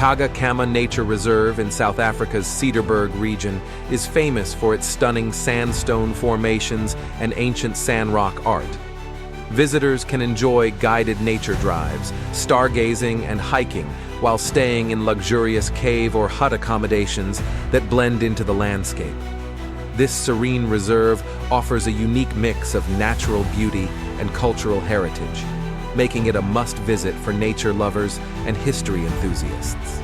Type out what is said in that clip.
Kama Nature Reserve in South Africa's Cedarburg region is famous for its stunning sandstone formations and ancient sandrock art. Visitors can enjoy guided nature drives, stargazing, and hiking while staying in luxurious cave or hut accommodations that blend into the landscape. This serene reserve offers a unique mix of natural beauty and cultural heritage, making it a must-visit for nature lovers and history enthusiasts.